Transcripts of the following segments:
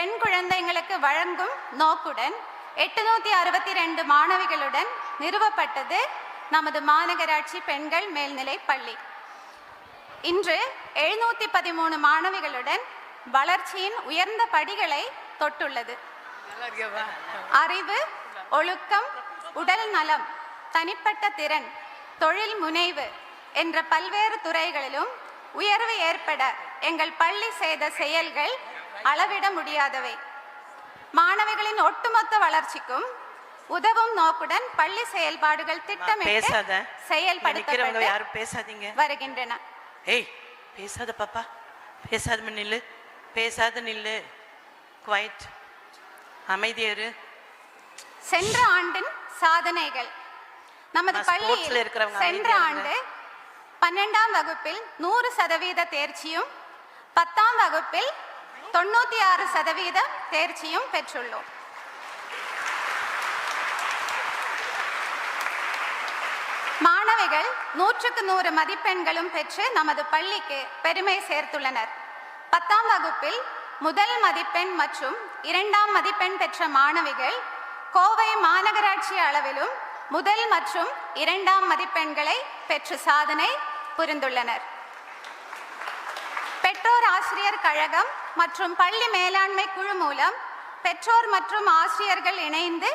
பெண் குழந்தைகளுக்கு வழங்கும் நோக்குடன் 862 மாணவிகளுடன் நிறுவப்பட்டது நமது மாநகராட்சி பெண்கள் மேல்நிலைப் பள்ளி. இன்று 713 மாணவிகளுடன் வளர்ச்சியின் உயர்ந்த படிகளை தொட்டுள்ளது. அறிவு, ஒழுக்கம், உடல் நலம், தனிப்பட்ட திறன், தொழில் முனைவு என்ற பல்வேறு துறைகளிலும் உயர்வு ஏற்பட எங்கள் பள்ளி செய்த செயல்கள் அளவிட முடியாதவை. மாணவிகளின் ஒட்டுமொத்த வளர்ச்சிக்கும் உதவும் நோக்குடன் பள்ளி செயல்பாடுகள் திட்டமிட்டு செயல்படுத்தப்பட்டு வருகின்றன. ஏய், பேசாத பாப்பா, பேசாத நில்லு, பேசாத நில்லு, குவைட், அமைதியாரு. சென்ற ஆண்டின் சாதனைகள். நமது பள்ளியில் சென்ற ஆண்டு 12ஆம் வகுப்பில் 100% தேர்ச்சியும் 10ஆம் வகுப்பில் 96% தேர்ச்சியும் பெற்றுள்ளோம். மாணவிகள் 100க்கு 100 மதிப்பெண்களும் பெற்று நமது பள்ளிக்கு பெருமை சேர்த்துள்ளனர். 10ஆம் வகுப்பில் முதல் மதிப்பெண் மற்றும் 2ஆம் மதிப்பெண் பெற்ற மாணவிகள் கோவை மாநகராட்சி அளவிலும் முதல் மற்றும் 2ஆம் மதிப்பெண்களை பெற்று சாதனை புரிந்துள்ளனர். பெற்றோர் ஆசிரியர் கழகம் மற்றும் பள்ளி மேலாண்மை குழு மூலம் பெற்றோர் மற்றும் ஆசிரியர்கள் இணைந்து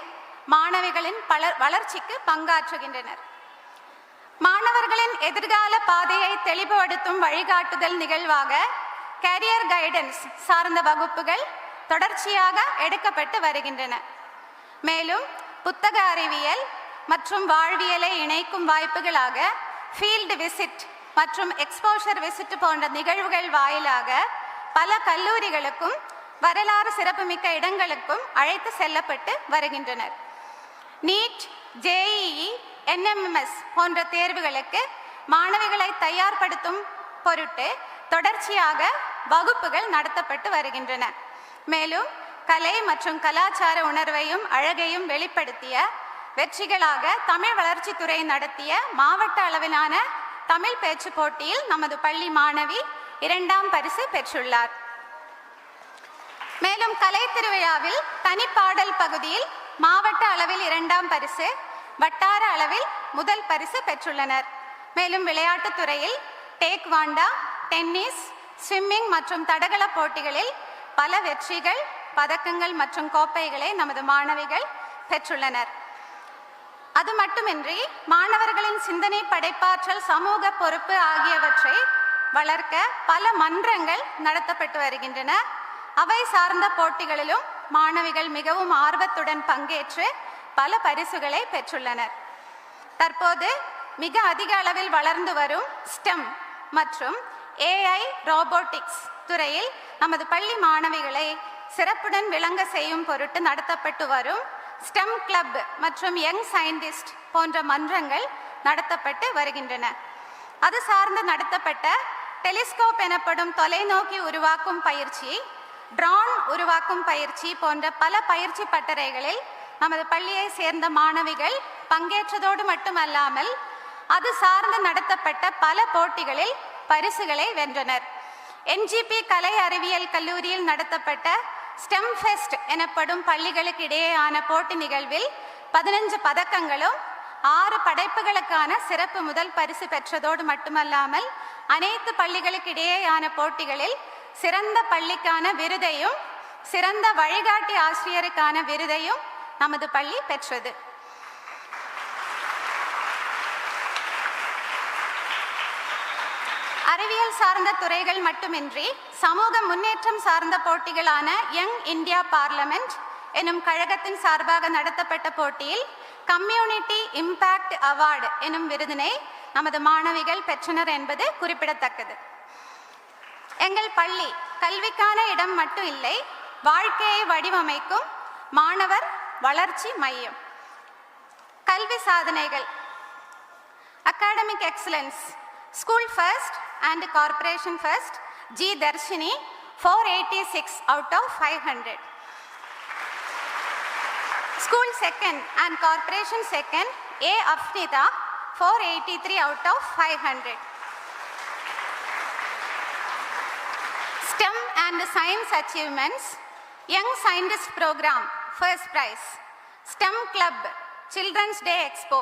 மாணவிகளின் வளர்ச்சிக்கு பங்காற்றுகின்றனர். மாணவர்களின் எதிர்கால பாதையை தெளிவுபடுத்தும் வழிகாட்டுதல் நிகழ்வாக கேரியர் கைடன்ஸ் சார்ந்த வகுப்புகள் தொடர்ச்சியாக எடுக்கப்பட்டு வருகின்றன. மேலும் புத்தக அறிவியல் மற்றும் வாழ்வியலை இணைக்கும் வாய்ப்புகளாக ஃபீல்டு விசிட் மற்றும் எக்ஸ்போஷர் விசிட் போன்ற நிகழ்வுகள் வாயிலாக பல கல்லூரிகளுக்கும் வரலாறு சிறப்புமிக்க இடங்களுக்கும் அழைத்து செல்லப்பட்டு வருகின்றனர். நீட், ஜேஇஇ, என்எம்எஸ் போன்ற தேர்வுகளுக்கு மாணவிகளை தயார்படுத்தும் பொருட்டு தொடர்ச்சியாக வகுப்புகள் நடத்தப்பட்டு வருகின்றன. மேலும் கலை மற்றும் கலாச்சார உணர்வையும் அழகையும் வெளிப்படுத்திய வெற்றிகளாக தமிழ் வளர்ச்சித்துறை நடத்திய மாவட்ட அளவிலான தமிழ் பேச்சு போட்டியில் நமது பள்ளி மாணவி 2ஆம் பரிசு பெற்றுள்ளார். மேலும் கலை திருவிழாவில் தனிப்பாடல் பகுதியில் மாவட்ட அளவில் 2ஆம் பரிசு, வட்டார அளவில் முதல் பரிசு பெற்றுள்ளனர். மேலும் விளையாட்டுத் துறையில் டேக்வாண்டா, டென்னிஸ், ஸ்விம்மிங் மற்றும் தடகள போட்டிகளில் பல வெற்றிகள், பதக்கங்கள் மற்றும் கோப்பைகளை நமது மாணவிகள் பெற்றுள்ளனர். அது மட்டுமின்றி மாணவர்களின் சிந்தனை, படைப்பாற்றல், சமூக பொறுப்பு ஆகியவற்றை வளர்க்க பல மன்றங்கள் நடத்தப்பட்டு வருகின்றன. அவை சார்ந்த போட்டிகளிலும் மாணவிகள் மிகவும் ஆர்வத்துடன் பங்கேற்று பல பரிசுகளை பெற்றுள்ளனர். தற்போது மிக அதிக அளவில் வளர்ந்து வரும் ஸ்டெம் மற்றும் ஏஐ ரோபோட்டிக்ஸ் துறையில் நமது பள்ளி மாணவிகளை சிறப்புடன் விளங்க செய்யும் பொருட்டு நடத்தப்பட்டு வரும் ஸ்டெம் கிளப் மற்றும் யங் சயின்டிஸ்ட் போன்ற மன்றங்கள் நடத்தப்பட்டு வருகின்றன. அது சார்ந்து நடத்தப்பட்ட டெலிஸ்கோப் எனப்படும் தொலைநோக்கி உருவாக்கும் பயிற்சி, ட்ரோன் உருவாக்கும் பயிற்சி போன்ற பல பயிற்சி பட்டறைகளில் நமது பள்ளியை சேர்ந்த மாணவிகள் பங்கேற்றதோடு மட்டுமல்லாமல் அது சார்ந்து நடத்தப்பட்ட பல போட்டிகளில் பரிசுகளை வென்றனர். என்ஜிபி கலை அறிவியல் கல்லூரியில் நடத்தப்பட்ட ஸ்டெம் ஃபெஸ்ட் எனப்படும் பள்ளிகளுக்கு இடையேயான போட்டி நிகழ்வில் 15 பதக்கங்களும் 6 படைப்புகளுக்கான சிறப்பு முதல் பரிசு பெற்றதோடு மட்டுமல்லாமல் அனைத்து பள்ளிகளுக்கு இடையேயான போட்டிகளில் சிறந்த பள்ளிக்கான விருதையும் சிறந்த வழிகாட்டி ஆசிரியருக்கான விருதையும் நமது பள்ளி பெற்றது. அறிவியல் சார்ந்த துறைகள் மட்டுமின்றி சமூக முன்னேற்றம் சார்ந்த போட்டிகளான யங் இந்தியா பார்லமெண்ட் எனும் கழகத்தின் சார்பாக நடத்தப்பட்ட போட்டியில் கம்யூனிட்டி இம்பாக்ட் அவார்டு எனும் விருதினை நமது மாணவிகள் பெற்றனர் என்பது குறிப்பிடத்தக்கது. எங்கள் பள்ளி கல்விக்கான இடம் மட்டும் இல்லை, வாழ்க்கையை வடிவமைக்கும் மாணவர் வளர்ச்சி மையம். கல்வி சாதனைகள்: academic excellence, school first and corporation first G Darshini 486 out of 500, school second and corporation second A Afnita 483 out of 500, STEM and science achievements Young Scientist Program, first prize. STEM Club, Children's Day Expo,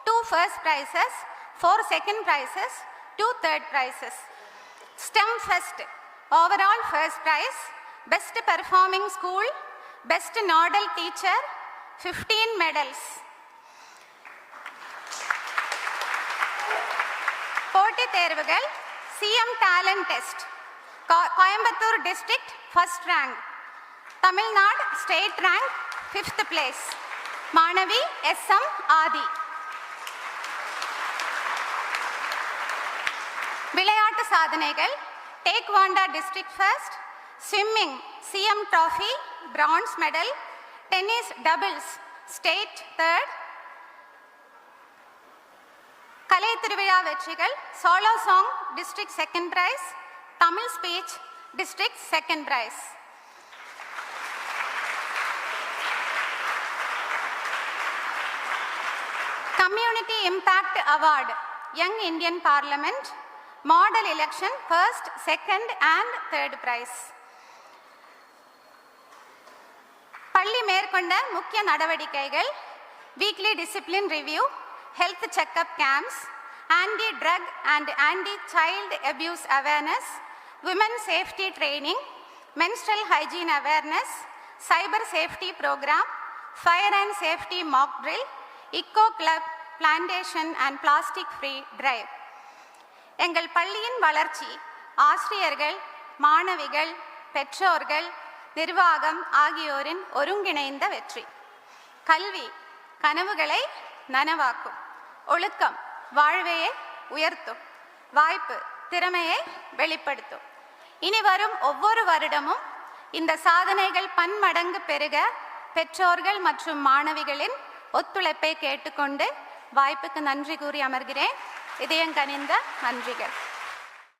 2 first prizes, 4 second prizes, 2 third prizes. STEM Fest, overall first prize, Best Performing School, Best Nodal Teacher, 15 medals. போட்டி தேர்வுகள் CM Talent Test, Coimbatore District first rank, Tamil Nadu State rank 5th place, மாணவி SM ஆதி. விளையாட்டு சாதனைகள் taekwondo District first, swimming CM Trophy bronze medal, tennis doubles State third. கலை திருவிழா வெற்றிகள் solo song District second prize, Tamil speech District second prize. Community Impact Award, Young Indian Parliament, Model Election, first, second and third prize. பள்ளி மேற்கொண்ட முக்கிய நடவடிக்கைகள் weekly discipline review, health checkup camps, anti drug and anti child abuse awareness, women safety training, menstrual hygiene awareness, cyber safety program, fire and safety mock drill, eco club, plantation and plastic free drive. எங்கள் பள்ளியின் வளர்ச்சி ஆசிரியர்கள், மாணவிகள், பெற்றோர்கள், நிர்வாகம் ஆகியோரின் ஒருங்கிணைந்த வெற்றி. கல்வி கனவுகளை நனவாக்கும், ஒழுக்கம் வாழ்வையை உயர்த்தும், வாய்ப்பு திறமையை வெளிப்படுத்தும். இனி வரும் ஒவ்வொரு வருடமும் இந்த சாதனைகள் பன்மடங்கு பெருக பெற்றோர்கள் மற்றும் மாணவிகளின் ஒத்துழைப்பை கேட்டுக்கொண்டு வாய்ப்புக்கு நன்றி கூறி அமர்கிறேன். இதயங்கனிந்த நன்றிகள்.